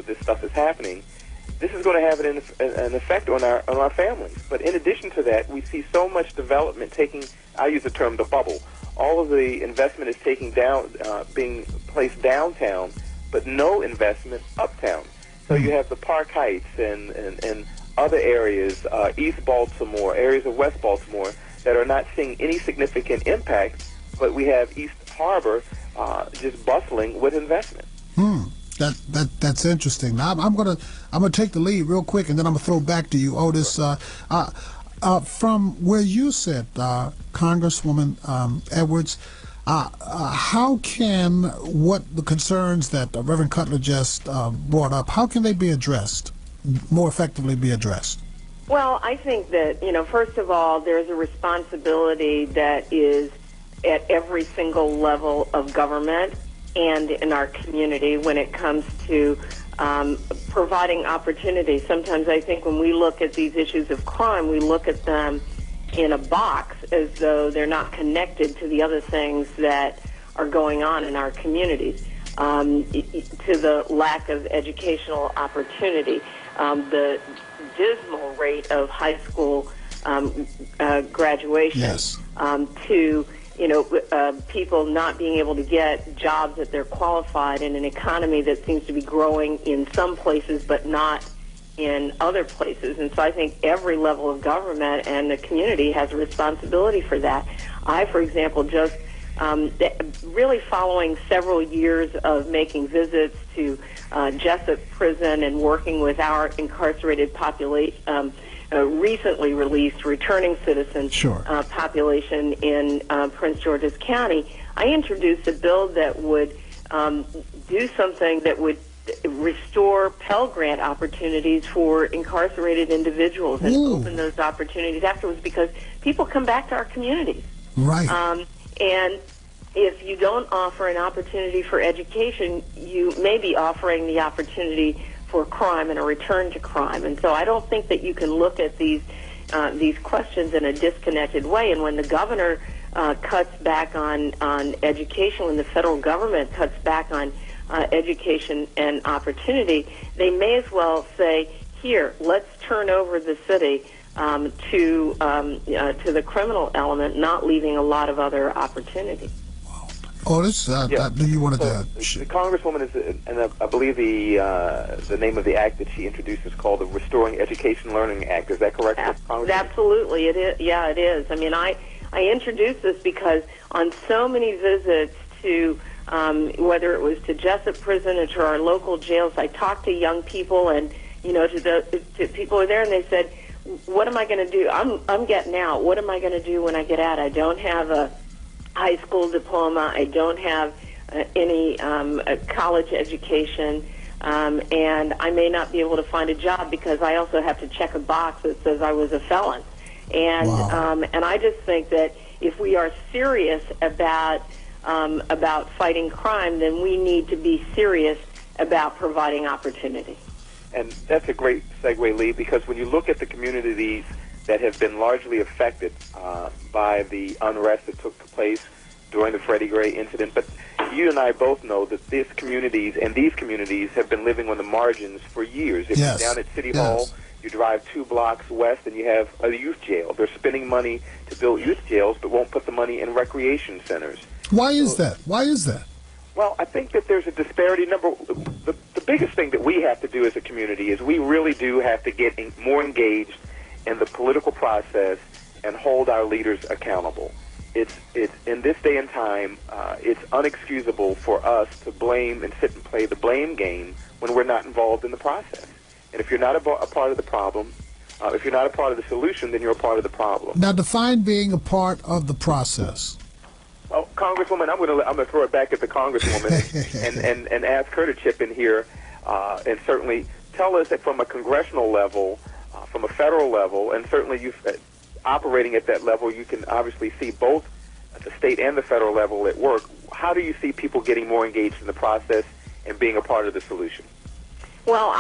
this stuff is happening, this is going to have an effect on our families. But in addition to that, we see so much development taking, I use the term the bubble. All of the investment is being placed downtown, but no investment uptown. So you have the Park Heights and other areas, East Baltimore, areas of West Baltimore, that are not seeing any significant impact, but we have East Harbor just bustling with investment. That's interesting. Now I'm gonna take the lead real quick, and then I'm gonna throw back to you, Otis. From where you sit, Congresswoman Edwards, how can what the concerns that Reverend Cutler just brought up, how can they be addressed, more effectively be addressed? Well, I think that, first of all, there's a responsibility that is at every single level of government and in our community when it comes to providing opportunity. Sometimes I think when we look at these issues of crime, we look at them in a box as though they're not connected to the other things that are going on in our communities, to the lack of educational opportunity, the dismal rate of high school graduation, yes. To people not being able to get jobs that they're qualified in an economy that seems to be growing in some places but not in other places. And so I think every level of government and the community has a responsibility for that. I, for example, just really following several years of making visits to Jessup Prison and working with our incarcerated population, recently released returning citizen population in Prince George's County, I introduced a bill that would do something that would restore Pell Grant opportunities for incarcerated individuals and open those opportunities afterwards, because people come back to our communities. Right. And if you don't offer an opportunity for education, you may be offering the opportunity for crime and a return to crime. And so I don't think that you can look at these questions in a disconnected way. And when the governor cuts back on education, when the federal government cuts back on education and opportunity, they may as well say, here, let's turn over the city to the criminal element, not leaving a lot of other opportunity. Otis, do you want to? The Congresswoman is, and I believe the name of the act that she introduced is called the Restoring Education Learning Act. Is that correct? Absolutely, it is. Yeah, it is. I mean, I introduced this because on so many visits to whether it was to Jessup Prison or to our local jails, I talked to young people and to people who are there, and they said, "What am I going to do? I'm getting out. What am I going to do when I get out? I don't have a high school diploma. I don't have any college education, and I may not be able to find a job because I also have to check a box that says I was a felon." And and I just think that if we are serious about fighting crime, then we need to be serious about providing opportunity. And that's a great segue, Lee, because when you look at the communities that have been largely affected by the unrest that took place during the Freddie Gray incident. But you and I both know that these communities have been living on the margins for years. If you're down at City Hall, you drive 2 blocks west and you have a youth jail. They're spending money to build youth jails but won't put the money in recreation centers. Why is that? Why is that? Well, I think that there's a disparity. The biggest thing that we have to do as a community is we really do have to get more engaged in the political process and hold our leaders accountable. It's in this day and time, it's unexcusable for us to blame and sit and play the blame game when we're not involved in the process. And if you're not a part of the problem, if you're not a part of the solution, then you're a part of the problem. Now, define being a part of the process. Well, Congresswoman, I'm going to throw it back at the Congresswoman and ask her to chip in here and certainly tell us that from a congressional level, from a federal level, and certainly you operating at that level, you can obviously see both at the state and the federal level at work. How do you see people getting more engaged in the process and being a part of the solution? Well,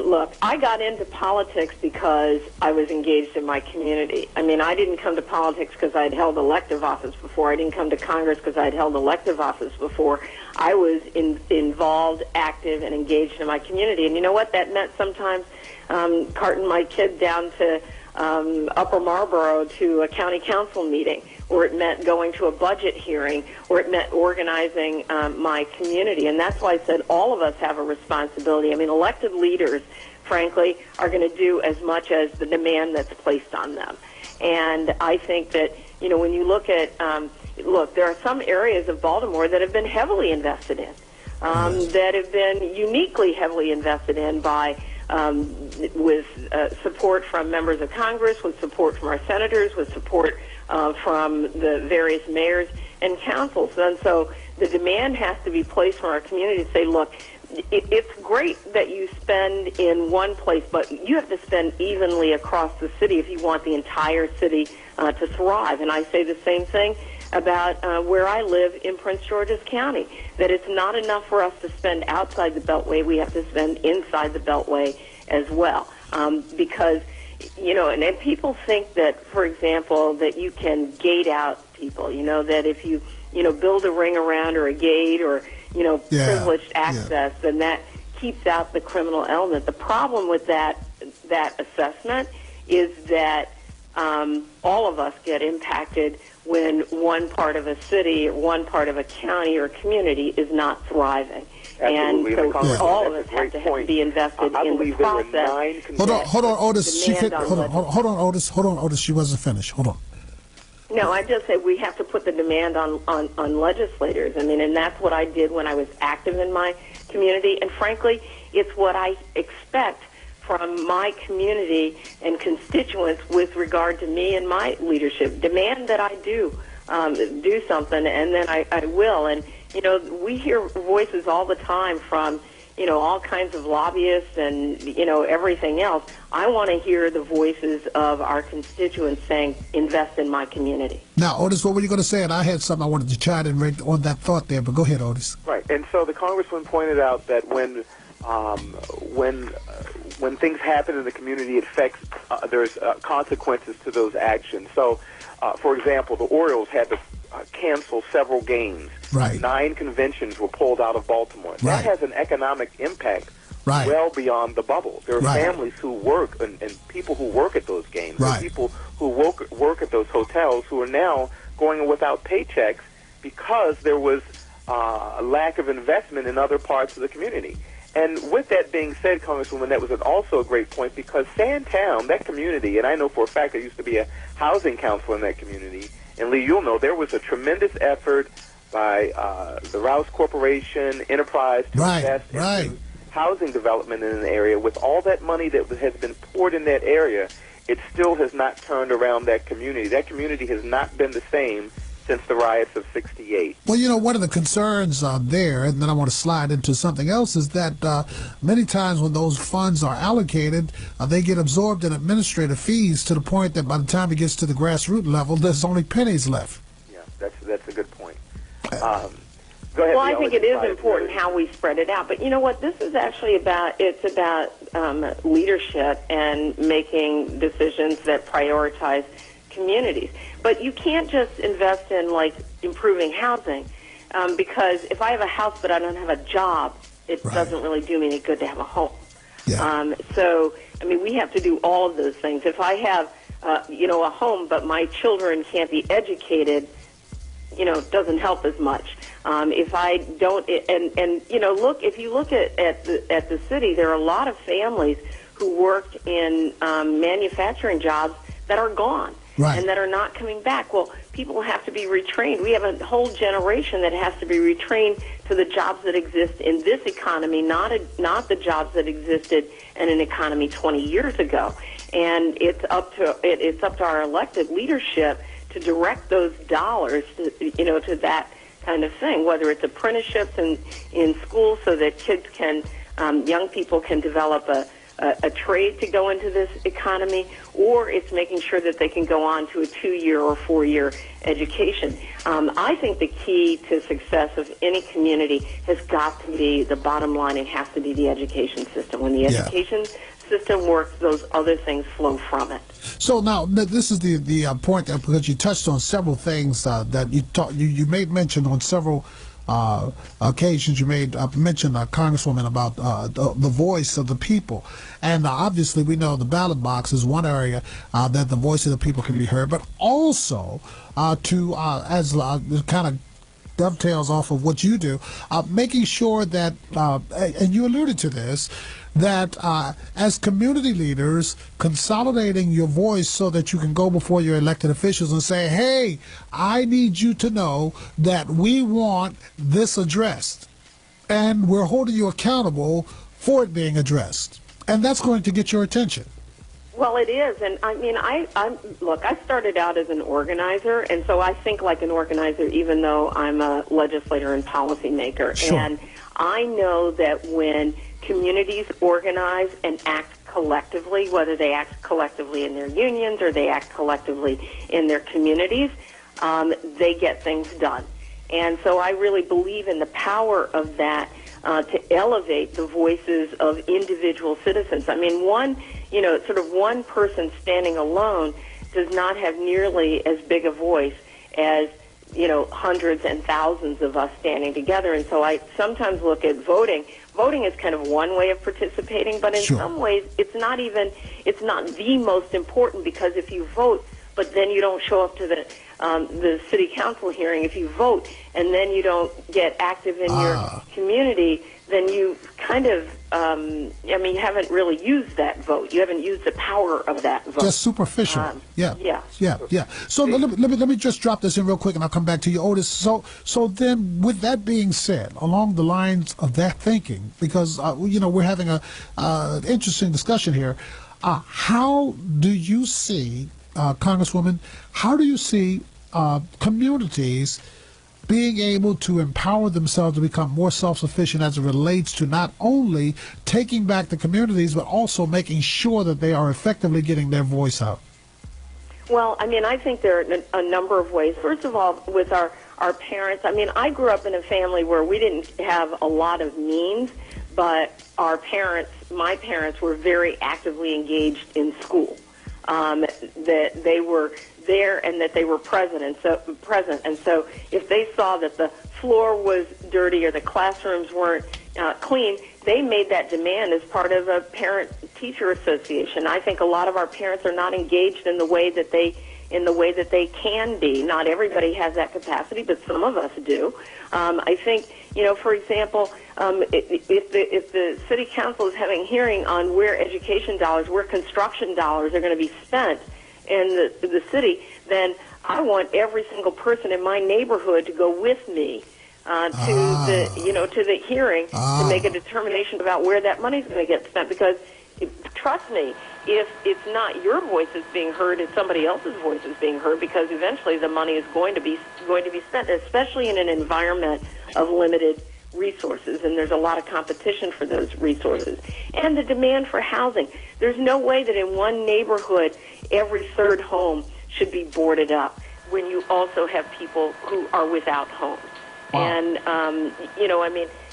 look, I got into politics because I was engaged in my community. I mean, I didn't come to politics because I'd held elective office before. I didn't come to Congress because I'd held elective office before. I was involved, active, and engaged in my community. And you know what? That meant sometimes carting my kid down to Upper Marlboro to a county council meeting, or it meant going to a budget hearing, or it meant organizing my community. And that's why I said all of us have a responsibility. I mean, elected leaders, frankly, are going to do as much as the demand that's placed on them. And I think that, when you look at, there are some areas of Baltimore that have been heavily invested in, that have been uniquely heavily invested in by with support from members of Congress, with support from our senators, with support from the various mayors and councils. And so the demand has to be placed from our community to say, look, it's great that you spend in one place, but you have to spend evenly across the city if you want the entire city to thrive. And I say the same thing about where I live in Prince George's County, that it's not enough for us to spend outside the Beltway. We have to spend inside the Beltway as well, because, and people think that, for example, that you can gate out people, that if you, build a ring around or a gate or, privileged access, then that keeps out the criminal element. The problem with that assessment is that all of us get impacted when one part of a city or one part of a county or community is not thriving. Absolutely. And so all of us have to be invested in the process. Hold on, Otis. Hold on, Otis. She wasn't finished. Hold on. No, I just said we have to put the demand on legislators. I mean, and that's what I did when I was active in my community. And frankly, it's what I expect from my community and constituents with regard to me and my leadership. Demand that I do something, and then I will. And, we hear voices all the time from, all kinds of lobbyists and, everything else. I want to hear the voices of our constituents saying, invest in my community. Now, Otis, what were you going to say? And I had something I wanted to chime in right on that thought there, but go ahead, Otis. Right. And so the congressman pointed out that when things happen in the community, it affects, there's consequences to those actions. So, for example, the Orioles had to cancel several games. Right. 9 conventions were pulled out of Baltimore. Right. That has an economic impact well beyond the bubble. There are families who work and people who work at those games. There are people who work at those hotels who are now going without paychecks because there was a lack of investment in other parts of the community. And with that being said, Congresswoman, that was also a great point, because Sandtown, that community, and I know for a fact there used to be a housing council in that community, and Lee, you'll know, there was a tremendous effort by the Rouse Corporation, Enterprise, to invest in housing development in an area. With all that money that has been poured in that area, it still has not turned around that community. That community has not been the same since the riots of '68. Well, one of the concerns there, and then I want to slide into something else, is that many times when those funds are allocated, they get absorbed in administrative fees to the point that by the time it gets to the grassroots level, there's only pennies left. Yeah, that's a good point. Go ahead. Well, I think it is important how we spread it out. But you know what? This is actually about leadership and making decisions that prioritize communities. But you can't just invest in, improving housing, because if I have a house but I don't have a job, it doesn't really do me any good to have a home. Yeah. So, we have to do all of those things. If I have, a home but my children can't be educated, it doesn't help as much. If I don't, look, if you look at the city, there are a lot of families who worked in manufacturing jobs that are gone. And that are not coming back. Well, people have to be retrained. We have a whole generation that has to be retrained to the jobs that exist in this economy, not the jobs that existed in an economy 20 years ago. And it's up to our elected leadership to direct those dollars to that kind of thing. Whether it's apprenticeships in schools so that kids can, young people can develop a trade to go into this economy, or it's making sure that they can go on to a 2-year or 4-year education. I think the key to success of any community has got to be, the bottom line, it has to be the education system. When the education system works, those other things flow from it. So now this is the point that, because you touched on several things that you made mention on several occasions. You made mention, Congresswoman, about the voice of the people, and obviously we know the ballot box is one area that the voice of the people can be heard, but also as kind of dovetails off of what you do, making sure that, and you alluded to this, that as community leaders, consolidating your voice so that you can go before your elected officials and say, hey, I need you to know that we want this addressed, and we're holding you accountable for it being addressed. And that's going to get your attention. Well, it is, and I mean, look, I started out as an organizer, and so I think like an organizer, even though I'm a legislator and policymaker. Sure. And I know that when communities organize and act collectively, whether they act collectively in their unions or they act collectively in their communities, they get things done. And so I really believe in the power of that to elevate the voices of individual citizens. I mean, one person standing alone does not have nearly as big a voice as, hundreds and thousands of us standing together. And so I sometimes look at voting. Voting is kind of one way of participating, but in some ways it's not the most important, because if you vote but then you don't show up to the city council hearing, if you vote and then you don't get active in your community, then you kind of, you haven't really used that vote. You haven't used the power of that vote. Just superficial. Yeah. So let me just drop this in real quick, and I'll come back to you, Otis. So then, with that being said, along the lines of that thinking, because we're having a interesting discussion here. How do you see, Congresswoman? How do you see communities being able to empower themselves to become more self-sufficient as it relates to not only taking back the communities, but also making sure that they are effectively getting their voice out? Well, I think there are a number of ways. First of all, with our parents, I grew up in a family where we didn't have a lot of means, but my parents were very actively engaged in school. That they were there and that they were present. And so if they saw that the floor was dirty or the classrooms weren't clean, they made that demand as part of a parent-teacher association. I think a lot of our parents are not engaged in the way that they can be. Not everybody has that capacity, but some of us do. I think, for example, if the city council is having a hearing on where education dollars, where construction dollars are going to be spent in the city, then I want every single person in my neighborhood to go with me to the hearing to make a determination about where that money is going to get spent. Because trust me, if it's not your voice that's being heard, it's somebody else's voice that's being heard, because eventually the money is going to be spent, especially in an environment of limited resources, and there's a lot of competition for those resources. And the demand for housing. There's no way that in one neighborhood every third home should be boarded up when you also have people who are without homes. Wow. And,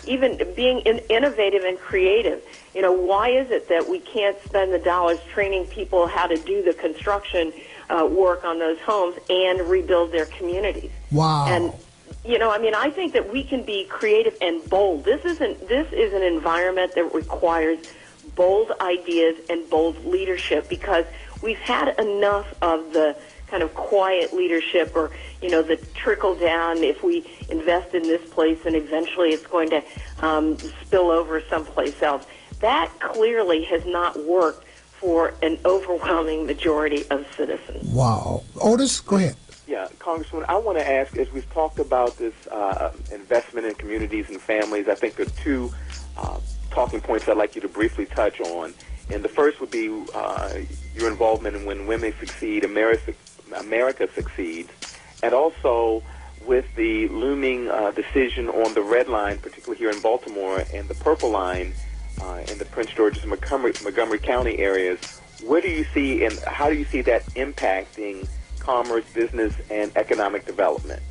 even being innovative and creative. Why is it that we can't spend the dollars training people how to do the construction work on those homes and rebuild their communities? Wow. And, I think that we can be creative and bold. This is an environment that requires bold ideas and bold leadership, because we've had enough of the kind of quiet leadership, or the trickle down. If we invest in this place, and eventually it's going to spill over someplace else. That clearly has not worked for an overwhelming majority of citizens. Wow. Otis, go ahead. Yeah, Congresswoman, I want to ask, as we've talked about this investment in communities and families, I think there are two talking points I'd like you to briefly touch on. And the first would be your involvement in When Women Succeed, America Succeeds, and also with the looming decision on the Red Line, particularly here in Baltimore, and the Purple Line in the Prince George's and Montgomery County areas. Where do you see and how do you see that impacting commerce, business, and economic development?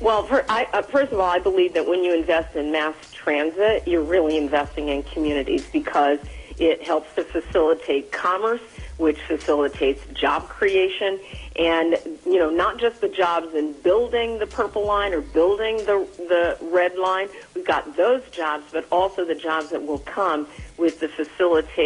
Well, first of all, I believe that when you invest in mass transit, you're really investing in communities because it helps to facilitate commerce, which facilitates job creation, and not just the jobs in building the Purple Line or building the Red Line. We've got those jobs, but also the jobs that will come with the facilitation